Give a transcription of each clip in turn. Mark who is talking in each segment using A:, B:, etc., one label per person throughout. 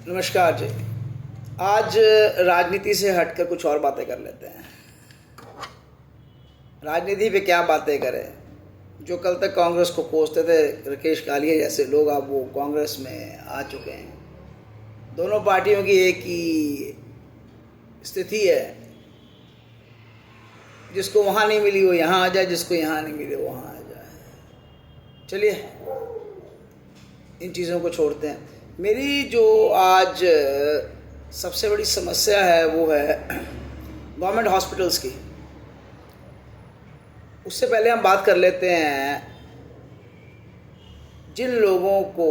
A: नमस्कार जी। आज राजनीति से हटकर कुछ और बातें कर लेते हैं। राजनीति पे क्या बातें करें। जो कल तक कांग्रेस को कोसते थे, राकेश कालिया जैसे लोग, अब वो कांग्रेस में आ चुके हैं। दोनों पार्टियों की एक ही स्थिति है, जिसको वहाँ नहीं मिली वो यहाँ आ जाए, जिसको यहाँ नहीं मिले वो वहाँ आ जाए। चलिए इन चीज़ों को छोड़ते हैं। मेरी जो आज सबसे बड़ी समस्या है वो है गवर्नमेंट हॉस्पिटल्स की। उससे पहले हम बात कर लेते हैं जिन लोगों को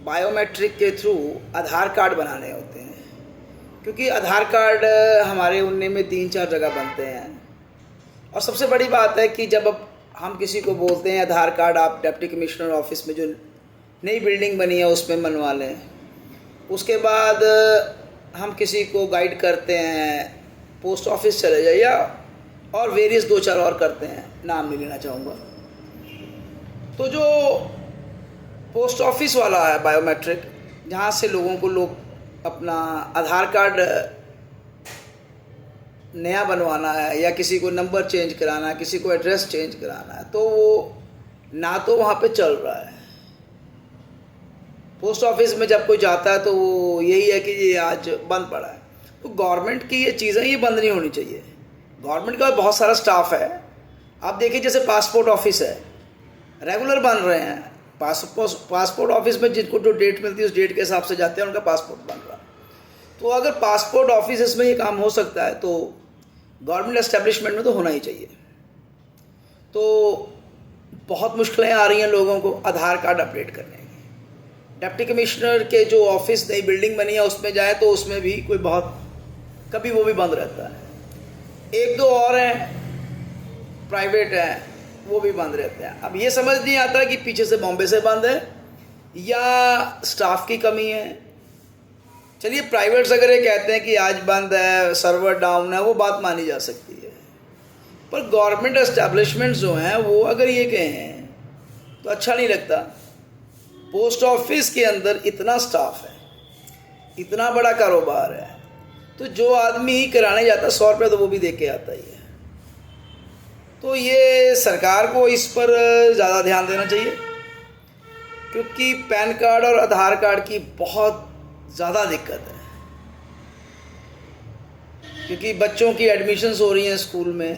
A: बायोमेट्रिक के थ्रू आधार कार्ड बनाने होते हैं, क्योंकि आधार कार्ड हमारे उनने में 3-4 जगह बनते हैं। और सबसे बड़ी बात है कि जब अब हम किसी को बोलते हैं आधार कार्ड आप डिप्टी कमिश्नर ऑफिस में जो नई बिल्डिंग बनी है उसमें बनवा लें, उसके बाद हम किसी को गाइड करते हैं पोस्ट ऑफिस चले जाइए, और वेरियस 2-4 और करते हैं, नाम नहीं लेना चाहूँगा। तो जो पोस्ट ऑफिस वाला है बायोमेट्रिक, जहाँ से लोगों को लोग अपना आधार कार्ड नया बनवाना है या किसी को नंबर चेंज कराना है, किसी को एड्रेस चेंज कराना है, तो वो ना तो वहाँ पे चल रहा है। पोस्ट ऑफिस में जब कोई जाता है तो वो यही है कि ये आज बंद पड़ा है। तो गवर्नमेंट की ये चीज़ें ये बंद नहीं होनी चाहिए। गवर्नमेंट का बहुत सारा स्टाफ है। आप देखिए जैसे पासपोर्ट ऑफिस है, रेगुलर बन रहे हैं। पासपोर्ट ऑफिस में जिनको जो डेट मिलती है उस डेट के हिसाब से जाते हैं, उनका पासपोर्ट बन रहा है। तो अगर पासपोर्ट ऑफिस में ये काम हो सकता है तो गवर्नमेंट एस्टेब्लिशमेंट में तो होना ही चाहिए। तो बहुत मुश्किलें आ रही हैं लोगों को आधार कार्ड अपडेट करने की। डिप्टी कमिश्नर के जो ऑफिस नई बिल्डिंग बनी है उसमें जाए तो उसमें भी कोई बहुत कभी वो भी बंद रहता है। 1-2 और हैं प्राइवेट हैं, वो भी बंद रहते हैं। अब ये समझ नहीं आता कि पीछे से बॉम्बे से बंद है या स्टाफ की कमी है। चलिए प्राइवेट्स अगर ये कहते हैं कि आज बंद है, सर्वर डाउन है, वो बात मानी जा सकती है। पर गवर्नमेंट एस्टैब्लिशमेंट्स जो हैं वो अगर ये कहें तो अच्छा नहीं लगता। पोस्ट ऑफिस के अंदर इतना स्टाफ है, इतना बड़ा कारोबार है, तो जो आदमी ही कराने जाता है 100 रुपये तो वो भी दे के आता ही है। तो ये सरकार को इस पर ज़्यादा ध्यान देना चाहिए, क्योंकि पैन कार्ड और आधार कार्ड की बहुत ज़्यादा दिक्कत है। क्योंकि बच्चों की एडमिशन्स हो रही हैं स्कूल में,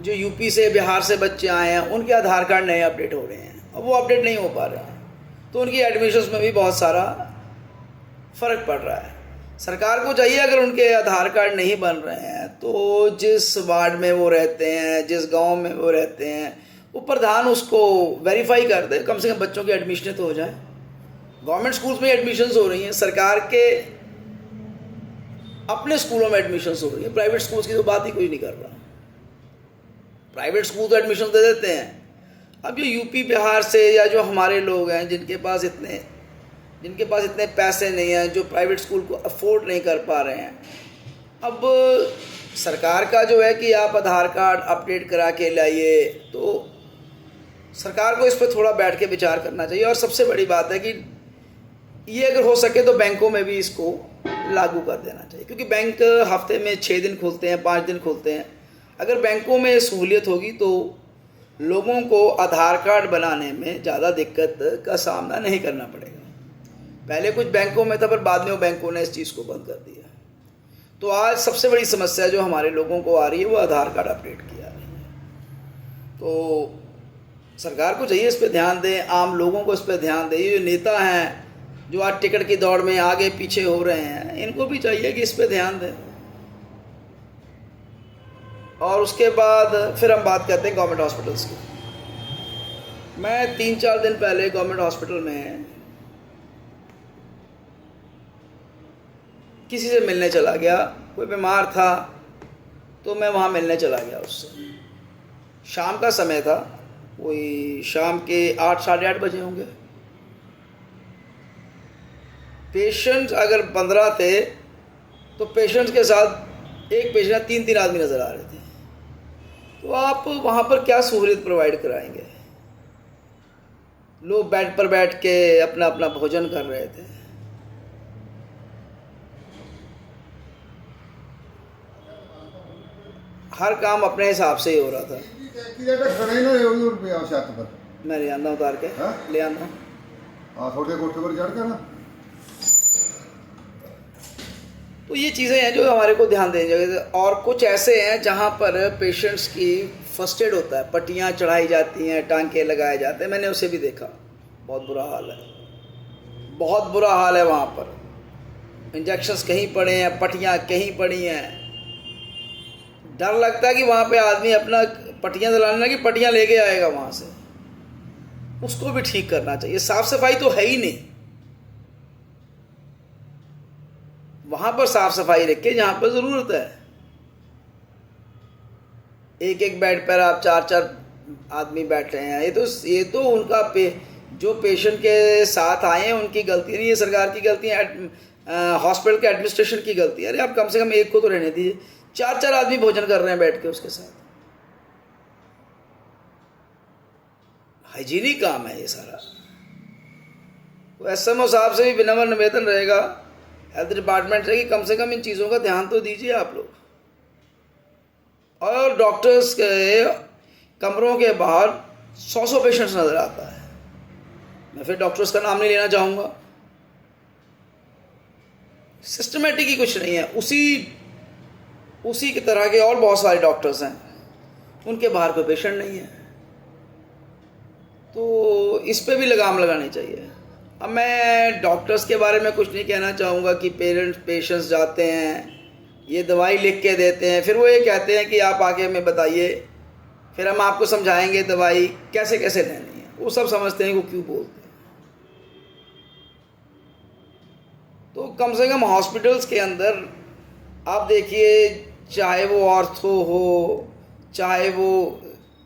A: जो यूपी से बिहार से बच्चे आए हैं उनके आधार कार्ड नए अपडेट हो रहे हैं, और वो अपडेट नहीं हो पा रहे हैं, तो उनकी एडमिशन्स में भी बहुत सारा फ़र्क पड़ रहा है। सरकार को चाहिए अगर उनके आधार कार्ड नहीं बन रहे हैं तो जिस वार्ड में वो रहते हैं, जिस गांव में वो रहते हैं, वो प्रधान उसको वेरीफाई कर दे, कम से कम बच्चों की एडमिशन तो हो जाए। गवर्नमेंट स्कूल्स में एडमिशन्स हो रही हैं, सरकार के अपने स्कूलों में एडमिशन्स हो रही हैं, प्राइवेट स्कूल्स की तो बात ही कोई नहीं कर रहा। प्राइवेट स्कूल तो एडमिशन दे देते हैं। अब जो यूपी बिहार से या जो हमारे लोग हैं जिनके पास इतने पैसे नहीं हैं, जो प्राइवेट स्कूल को अफोर्ड नहीं कर पा रहे हैं, अब सरकार का जो है कि आप आधार कार्ड अपडेट करा के लाइए, तो सरकार को इस पर थोड़ा बैठ के विचार करना चाहिए। और सबसे बड़ी बात है कि ये अगर हो सके तो बैंकों में भी इसको लागू कर देना चाहिए, क्योंकि बैंक हफ्ते में 6 दिन खुलते हैं, 5 दिन खुलते हैं। अगर बैंकों में सहूलियत होगी तो लोगों को आधार कार्ड बनाने में ज़्यादा दिक्कत का सामना नहीं करना पड़ेगा। पहले कुछ बैंकों में था, पर बाद में वो बैंकों ने इस चीज़ को बंद कर दिया। तो आज सबसे बड़ी समस्या जो हमारे लोगों को आ रही है वो आधार कार्ड अपडेट की आ रही है। तो सरकार को चाहिए इस पर ध्यान दें, आम लोगों को इस पर ध्यान दें। ये जो नेता हैं जो आज टिकट की दौड़ में आगे पीछे हो रहे हैं, इनको भी चाहिए कि इस पर ध्यान दें। और उसके बाद फिर हम बात करते हैं गवर्नमेंट हॉस्पिटल्स की। मैं 3-4 दिन पहले गवर्नमेंट हॉस्पिटल में किसी से मिलने चला गया। कोई बीमार था तो मैं वहाँ मिलने चला गया उससे। शाम का समय था, कोई शाम के 8-8:30 बजे होंगे। पेशेंट्स अगर 15 थे तो पेशेंट्स के साथ एक पेशेंट 3-3 आदमी नज़र आ रहे थे। तो आप वहाँ पर क्या सहूलियत प्रोवाइड कराएंगे? लोग बेड पर बैठ के अपना अपना भोजन कर रहे थे। हर काम अपने हिसाब से ही हो रहा था।
B: खड़े ना हो रुपया छत पर
A: मैं ले आंदा उतार के, ले आंदा।
B: हाँ थोड़े कोठे पर चढ़ के ना।
A: तो ये चीज़ें हैं जो हमारे को ध्यान देनी चाहिए। और कुछ ऐसे हैं जहाँ पर पेशेंट्स की फर्स्ट एड होता है, पट्टियाँ चढ़ाई जाती हैं, टांके लगाए जाते हैं, मैंने उसे भी देखा। बहुत बुरा हाल है, बहुत बुरा हाल है वहाँ पर। इंजेक्शंस कहीं पड़े हैं, पट्टियाँ कहीं पड़ी हैं। डर लगता है कि वहाँ पे आदमी अपना पट्टियाँ दिलाने की पट्टियाँ लेके आएगा वहाँ से, उसको भी ठीक करना चाहिए। साफ सफाई तो है ही नहीं वहाँ पर। साफ सफाई रखे जहाँ पर ज़रूरत है। एक एक बेड पर आप 4-4 आदमी बैठ रहे हैं, ये तो उनका जो पेशेंट के साथ आए हैं उनकी गलती नहीं है, सरकार की गलती है, हॉस्पिटल के एडमिनिस्ट्रेशन की गलती है। अरे आप कम से कम एक को तो रहने दीजिए। 4-4 आदमी भोजन कर रहे हैं बैठ के उसके साथ। हाइजीनिक काम है ये सारा। तो एसएमओ साहब से भी विनम्र निवेदन रहेगा, हेल्थ डिपार्टमेंट से, कि कम से कम इन चीज़ों का ध्यान तो दीजिए आप लोग। और डॉक्टर्स के कमरों के बाहर 100 पेशेंट्स नज़र आता है। मैं फिर डॉक्टर्स का नाम नहीं लेना चाहूँगा। सिस्टमेटिक ही कुछ नहीं है। उसी की तरह के और बहुत सारे डॉक्टर्स हैं, उनके बाहर कोई पेशेंट नहीं है। तो इस पे भी लगाम लगानी चाहिए। अब मैं डॉक्टर्स के बारे में कुछ नहीं कहना चाहूँगा कि पेशेंट्स जाते हैं, ये दवाई लिख के देते हैं, फिर वो ये कहते हैं कि आप आके हमें बताइए, फिर हम आपको समझाएंगे दवाई कैसे कैसे लेनी है। वो सब समझते हैं, वो क्यों बोलते हैं। तो कम से कम हॉस्पिटल्स के अंदर आप देखिए, चाहे वो ऑर्थो हो, चाहे वो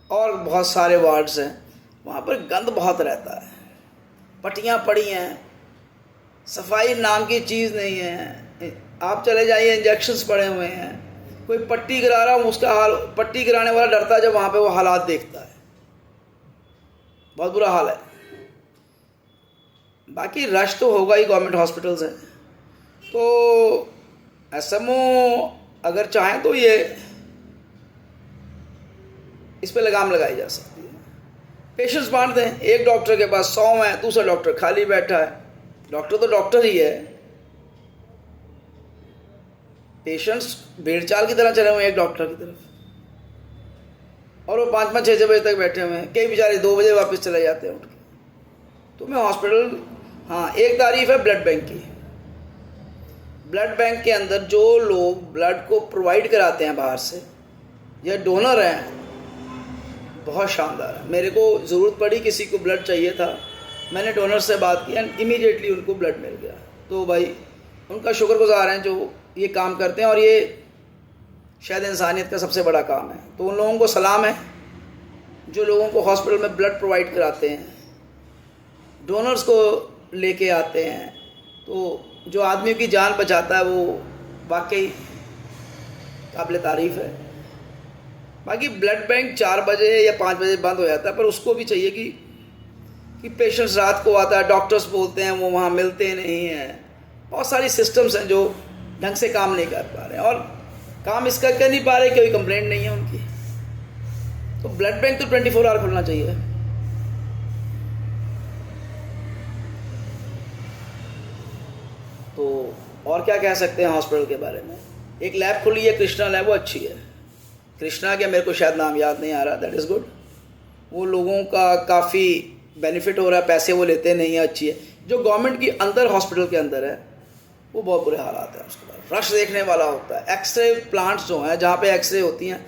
A: और बहुत सारे वार्ड्स हैं, वहाँ पर गंद बहुत रहता है, पट्टियाँ पड़ी हैं, सफाई नाम की चीज़ नहीं है। आप चले जाइए, इंजेक्शन्स पड़े हुए हैं, कोई पट्टी करा रहा हूँ, उसका हाल, पट्टी कराने वाला डरता है जब वहाँ पे वो हालात देखता है। बहुत बुरा हाल है। बाकी रश तो होगा ही, गवर्नमेंट हॉस्पिटल्स हैं। तो एसएमओ अगर चाहें तो ये इस पे लगाम लगाई जा सकती है। पेशेंट्स बांट दें, एक डॉक्टर के पास 100 है, दूसरा डॉक्टर खाली बैठा है। डॉक्टर तो डॉक्टर ही है, पेशेंट्स भेड़ चाल की तरह चले हुए हैं एक डॉक्टर की तरफ, और वो 5-5, 6 बजे तक बैठे हुए हैं। कई बेचारे 2 बजे वापस चले जाते हैं उठ के। तो मैं हॉस्पिटल, हाँ एक तारीफ है ब्लड बैंक की। ब्लड बैंक के अंदर जो लोग ब्लड को प्रोवाइड कराते हैं बाहर से, या डोनर हैं, बहुत शानदार है। मेरे को ज़रूरत पड़ी, किसी को ब्लड चाहिए था, मैंने डोनर से बात की, इमीडिएटली उनको ब्लड मिल गया। तो भाई उनका शुक्रगुजार हैं जो ये काम करते हैं, और ये शायद इंसानियत का सबसे बड़ा काम है। तो उन लोगों को सलाम है जो लोगों को हॉस्पिटल में ब्लड प्रोवाइड कराते हैं, डोनर्स को लेके आते हैं। तो जो आदमी की जान बचाता है वो वाकई काबिल तारीफ़ है। बाकी ब्लड बैंक 4 बजे या 5 बजे बंद हो जाता है, पर उसको भी चाहिए कि पेशेंट्स रात को आता है, डॉक्टर्स बोलते हैं वो वहाँ मिलते नहीं हैं। बहुत सारी सिस्टम्स हैं जो ढंग से काम नहीं कर पा रहे हैं, और काम इसका कर नहीं पा रहे, कोई कंप्लेंट नहीं है उनकी। तो ब्लड बैंक तो 24 आवर खुलना चाहिए। तो और क्या कह सकते हैं हॉस्पिटल के बारे में। एक लैब खुली है, कृष्णा लैब, वो अच्छी है। कृष्णा क्या, मेरे को शायद नाम याद नहीं आ रहा, दैट इज़ गुड। वो लोगों का काफ़ी बेनिफिट हो रहा है, पैसे वो लेते नहीं है, अच्छी है। जो गवर्नमेंट की अंदर हॉस्पिटल के अंदर है वो बहुत बुरे हालात हैं। उसके बाद रश देखने वाला होता है। एक्सरे प्लांट्स जो हैं जहाँ पे एक्सरे होती हैं,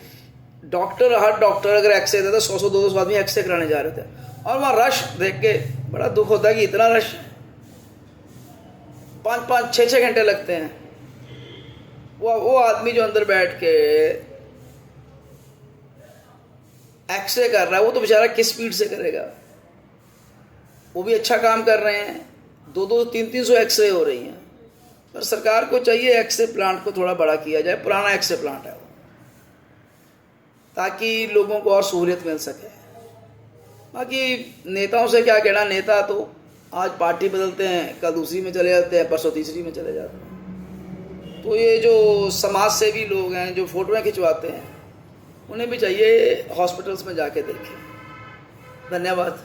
A: हर डॉक्टर अगर एक्सरे देता है, 100-100, 200 आदमी एक्सरे कराने जा रहे थे, और वहाँ रश देख के बड़ा दुख होता है कि इतना रश, 5-5, 6-6 घंटे लगते हैं। वो आदमी जो अंदर बैठ के एक्सरे कर रहा है, वो तो बेचारा किस स्पीड से करेगा। वो भी अच्छा काम कर रहे हैं, 200, 300 एक्सरे हो रही हैं, पर सरकार को चाहिए एक्सरे प्लांट को थोड़ा बड़ा किया जाए। पुराना एक्सरे प्लांट है वो, ताकि लोगों को और सहूलियत मिल सके। बाकी नेताओं से क्या कहना, नेता तो आज पार्टी बदलते हैं, कल दूसरी में चले जाते हैं, परसों तीसरी में चले जाते हैं। तो ये जो समाज सेवी लोग हैं जो फोटोएं खिंचवाते हैं, उन्हें भी चाहिए हॉस्पिटल्स में जाके देखें। धन्यवाद।